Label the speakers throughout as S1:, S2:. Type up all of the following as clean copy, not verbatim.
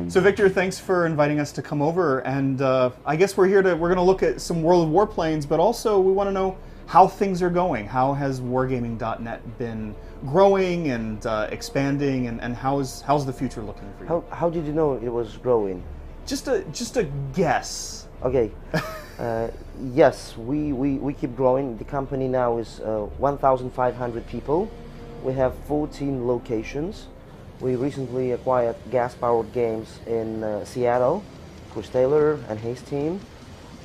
S1: So Victor, thanks for inviting us to come over, and I guess we're going to look at some World of Warplanes, but also we want to know how things are going. How has Wargaming.net been growing and expanding, and how's the future looking for you?
S2: How did you know it was growing?
S1: Just a guess.
S2: Okay. Yes, we keep growing. The company now is 1,500 people. We have 14 locations. We recently acquired gas-powered games in Seattle, Chris Taylor and his team,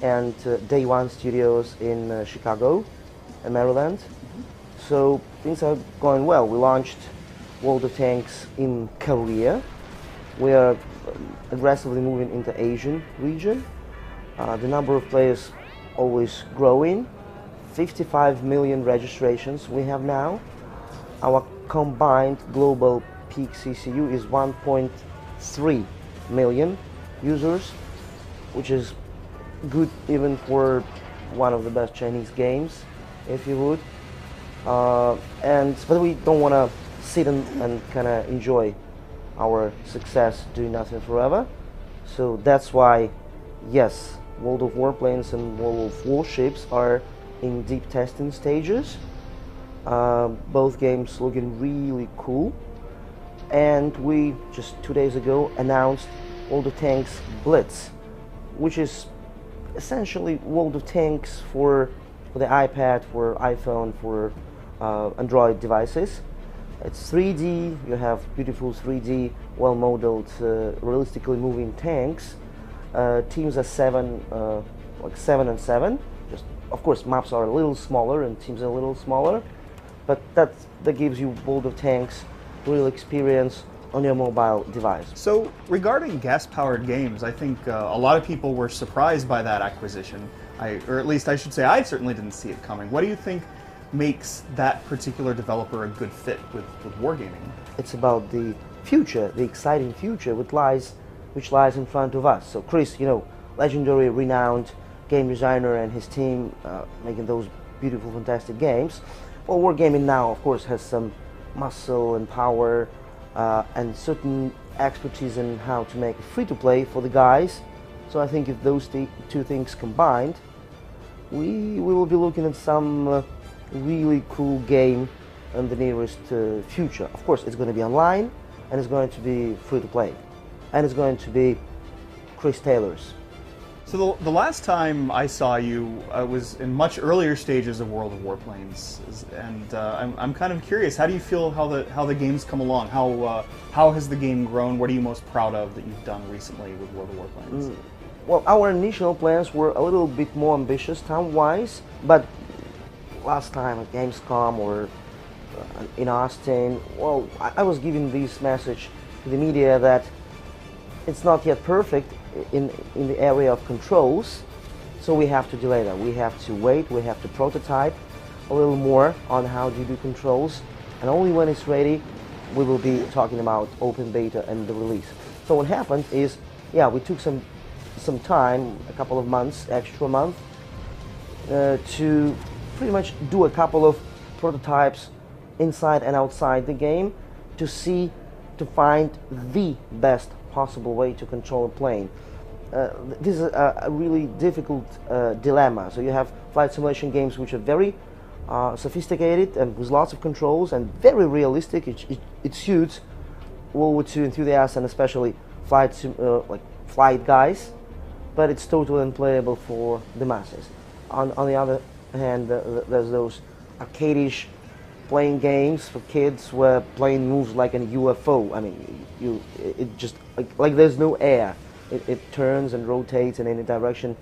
S2: and Day One Studios in Chicago and Maryland. So things are going well. We launched World of Tanks in Korea. We are aggressively moving into Asian region. The number of players always growing. 55 million registrations we have now. Our combined global peak CCU is 1.3 million users, which is good even for one of the best Chinese games, if you would. But we don't want to sit and kind of enjoy our success doing nothing forever. So that's why, yes, World of Warplanes and World of Warships are in deep testing stages. Both games looking really cool. And we just 2 days ago announced World of Tanks Blitz, which is essentially World of Tanks for the iPad, for iPhone, for Android devices. It's 3D, you have beautiful 3D, well-modeled, realistically moving tanks. Teams are 7 and 7. Just, of course, maps are a little smaller and teams are a little smaller, but that gives you World of Tanks real experience on your mobile device.
S1: So regarding gas-powered games, I think a lot of people were surprised by that acquisition. Or at least I should say I certainly didn't see it coming. What do you think makes that particular developer a good fit with Wargaming?
S2: It's about the future, the exciting future which lies in front of us. So Chris, legendary, renowned game designer and his team making those beautiful, fantastic games. Well, Wargaming now, of course, has some muscle and power and certain expertise in how to make it free-to-play for the guys. So I think if those two things combined, we will be looking at some really cool game in the nearest future. Of course, it's going to be online, and it's going to be free-to-play, and it's going to be Chris Taylor's.
S1: So the last time I saw you was in much earlier stages of World of Warplanes, and I'm kind of curious. How do you feel how the game's come along? How has the game grown? What are you most proud of that you've done recently with World of Warplanes?
S2: Well, our initial plans were a little bit more ambitious time-wise, but last time at Gamescom or in Austin, well, I was giving this message to the media that it's not yet perfect in the area of controls, so we have to delay that. We have to wait, we have to prototype a little more on how to do controls, and only when it's ready we will be talking about open beta and the release. So what happened is, yeah, we took some time, a couple of months, extra month, to pretty much do a couple of prototypes inside and outside the game to find the best possible way to control a plane. This is a really difficult dilemma. So you have flight simulation games which are very sophisticated and with lots of controls and very realistic. It suits World War II enthusiasts and especially flight guys, but it's totally unplayable for the masses. On the other hand, there's those arcade-ish playing games for kids where plane moves like an UFO. I mean, it just like there's no air. It turns and rotates in any direction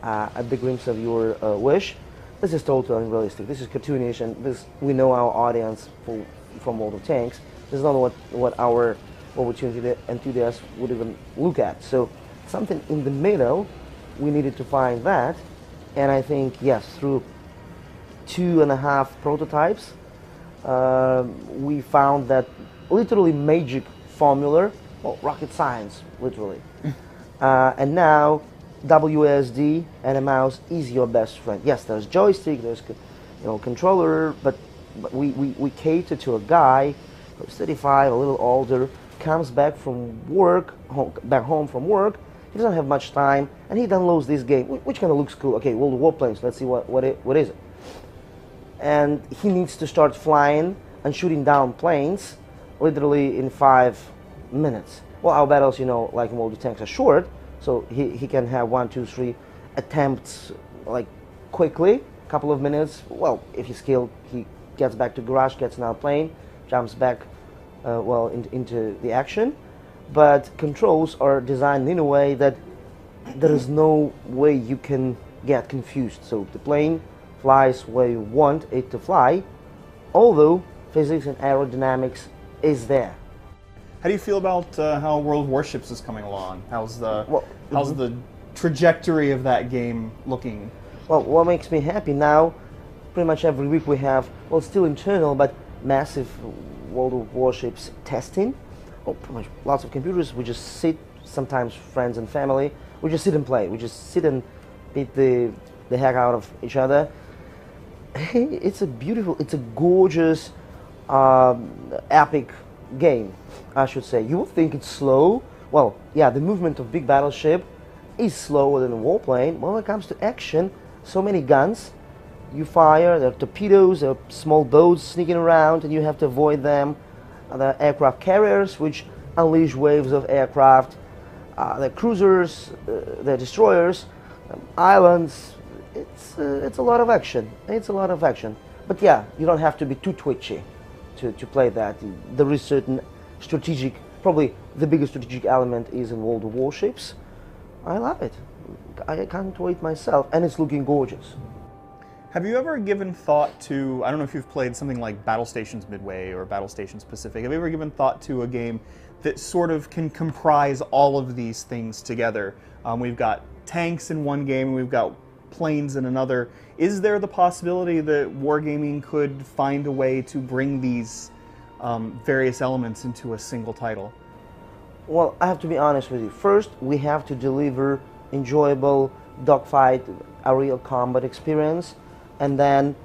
S2: at the whims of your wish. This is totally unrealistic. This is cartoonish, and we know our audience from World of Tanks. This is not what our World War II enthusiasts would even look at. So something in the middle, we needed to find that, and I think, yes, through 2.5 prototypes, we found that literally magic formula, well, rocket science, literally. And now WSD and a mouse is your best friend. Yes, there's joystick, there's controller, but but we cater to a guy who's 35, a little older, comes back from work, back home from work. He doesn't have much time, and he downloads this game, which kind of looks cool. Okay, World of Warplanes. Let's see what is it. And he needs to start flying and shooting down planes, literally in 5 minutes. Well, our battles, you know, like in World of Tanks, are short, so he can have 1, 2, 3 attempts, like quickly, a couple of minutes. Well, if he's skilled, he gets back to garage, gets another plane, jumps back, into the action. But controls are designed in a way that there is no way you can get confused. So the plane flies where you want it to fly, although physics and aerodynamics is there.
S1: How do you feel about how World of Warships is coming along? How's the trajectory of that game looking?
S2: Well, what makes me happy now, pretty much every week we have, well, still internal, but massive World of Warships testing. Well, pretty much lots of computers. We just sit, sometimes friends and family, we just sit and play. We just sit and beat the heck out of each other. It's a beautiful, it's a gorgeous, epic game, I should say. You would think it's slow. Well, yeah, the movement of big battleship is slower than a warplane. When it comes to action, so many guns. You fire, there are torpedoes, there are small boats sneaking around, and you have to avoid them. There are aircraft carriers, which unleash waves of aircraft. There are cruisers, there are destroyers, islands. It's a lot of action. It's a lot of action. But yeah, you don't have to be too twitchy to play that. There is certain strategic, probably the biggest strategic element is in World of Warships. I love it. I can't wait myself, and it's looking gorgeous.
S1: Have you ever given thought to, I don't know if you've played something like Battle Stations Midway or Battle Stations Pacific, have you ever given thought to a game that sort of can comprise all of these things together? We've got tanks in one game, and we've got planes in another. Is there the possibility that Wargaming could find a way to bring these various elements into a single title?
S2: Well, I have to be honest with you. First, we have to deliver enjoyable dogfight, aerial combat experience, and then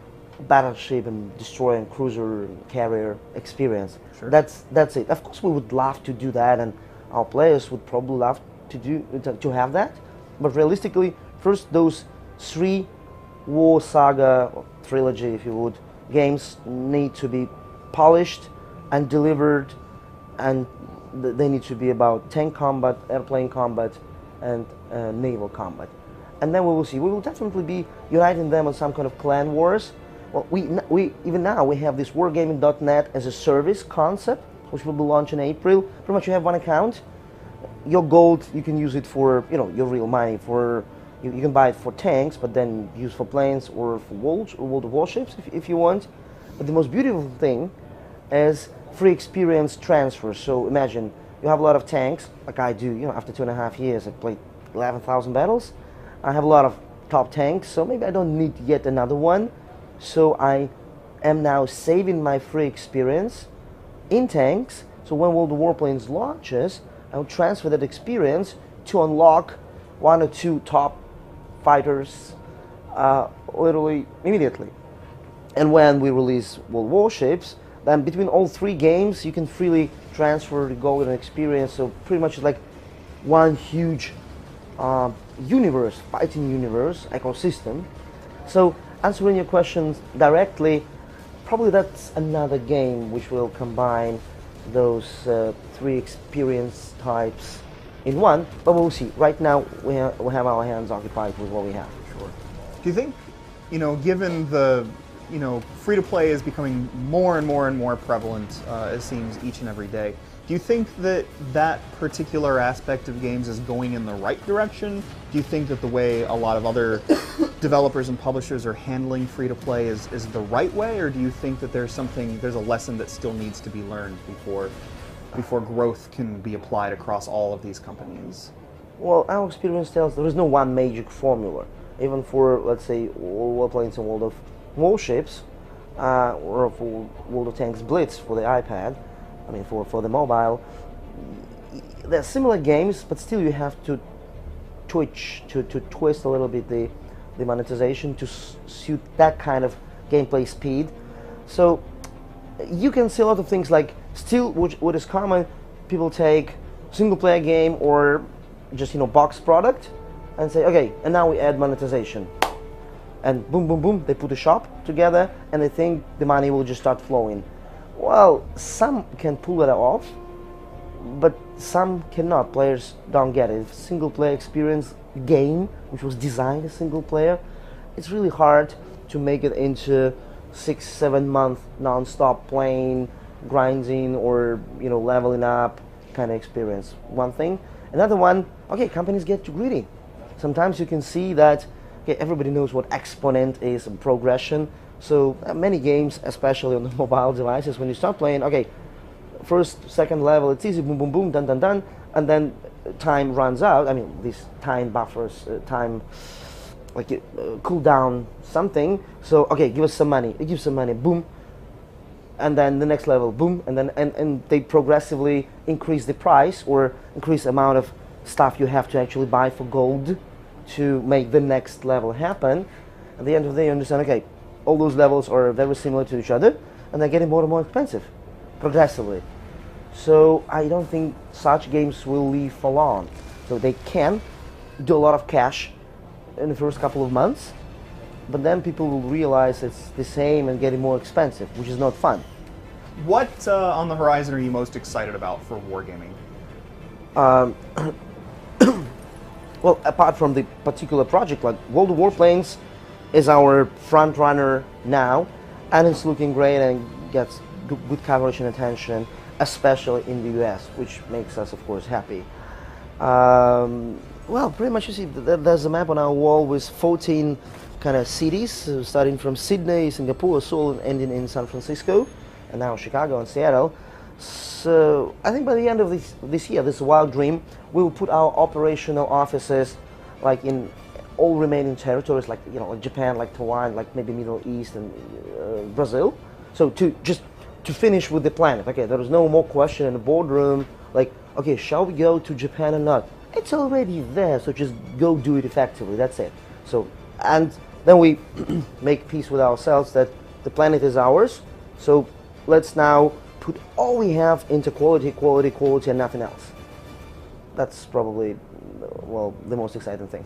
S2: battleship and destroyer and cruiser and carrier experience.
S1: Sure.
S2: That's it. Of course, we would love to do that, and our players would probably love to have that. But realistically, first those 3 war saga or trilogy, if you would, games need to be polished and delivered, and they need to be about tank combat, airplane combat, and naval combat. And then we will see. We will definitely be uniting them on some kind of clan wars. Well, we even now we have this Wargaming.net as a service concept, which will be launched in April. Pretty much, you have one account. Your gold, you can use it for, you know, your real money. For you can buy it for tanks, but then use for planes or for World of Warships if you want. But the most beautiful thing is free experience transfer. So imagine you have a lot of tanks, like I do. You know, after 2.5 years, I played 11,000 battles. I have a lot of top tanks, so maybe I don't need yet another one. So I am now saving my free experience in tanks. So when World of Warplanes launches, I will transfer that experience to unlock 1 or 2 top fighters literally immediately. And when we release World Warships, then between all 3 games, you can freely transfer the golden experience. So pretty much like one huge universe, fighting universe, ecosystem. So answering your questions directly, probably that's another game which will combine those 3 experience types in one, but we'll see. Right now we have our hands occupied with what we have.
S1: Sure. Do you think, you know, given the, you know, free-to-play is becoming more and more and more prevalent, it seems, each and every day, do you think that that particular aspect of games is going in the right direction? Do you think that the way a lot of other developers and publishers are handling free-to-play is the right way, or do you think that there's a lesson that still needs to be learned before growth can be applied across all of these companies?
S2: Well, our experience tells there is no one magic formula. Even for, let's say, Warplanes and World of Warships, or for World of Tanks Blitz for the iPad, I mean for the mobile, they're similar games, but still you have to twist a little bit the monetization to suit that kind of gameplay speed. So you can see a lot of things like still, what is common, people take single player game or just box product and say, okay, and now we add monetization, and boom boom boom, they put a shop together and they think the money will just start flowing. Well, some can pull it off, but some cannot. Players don't get it. If single player experience game which was designed as single player, it's really hard to make it into 6-7 month non-stop playing, grinding, or leveling up kind of experience. One thing. Another one, okay, companies get too greedy. Sometimes you can see that, okay, everybody knows what exponent is and progression. So many games, especially on the mobile devices, when you start playing, okay, first, second level, it's easy, boom, boom, boom, done, done, done, and then time runs out. I mean, these time buffers, time, like cooldown something. So, okay, give us some money. It gives some money, boom, and then the next level, boom, and then and they progressively increase the price or increase the amount of stuff you have to actually buy for gold to make the next level happen. At the end of the day, you understand, okay, all those levels are very similar to each other, and they're getting more and more expensive progressively. So I don't think such games will live for long. So they can do a lot of cash in the first couple of months, but then people will realize it's the same and getting more expensive, which is not fun.
S1: What on the horizon are you most excited about for Wargaming?
S2: Well, apart from the particular project, like World of Warplanes is our front runner now, and it's looking great and gets good coverage and attention, especially in the US, which makes us, of course, happy. Well, pretty much you see there's a map on our wall with 14 kind of cities, starting from Sydney, Singapore, Seoul, and ending in San Francisco, and now Chicago and Seattle. So I think by the end of this year, this wild dream, we will put our operational offices like in all remaining territories, like like Japan, like Taiwan, like maybe Middle East and Brazil. So to finish with the planet. Okay, there is no more question in the boardroom, like, okay, shall we go to Japan or not? It's already there, so just go do it effectively, that's it. So, and then we make peace with ourselves that the planet is ours, so let's now put all we have into quality, quality, quality, and nothing else. That's probably, well, the most exciting thing.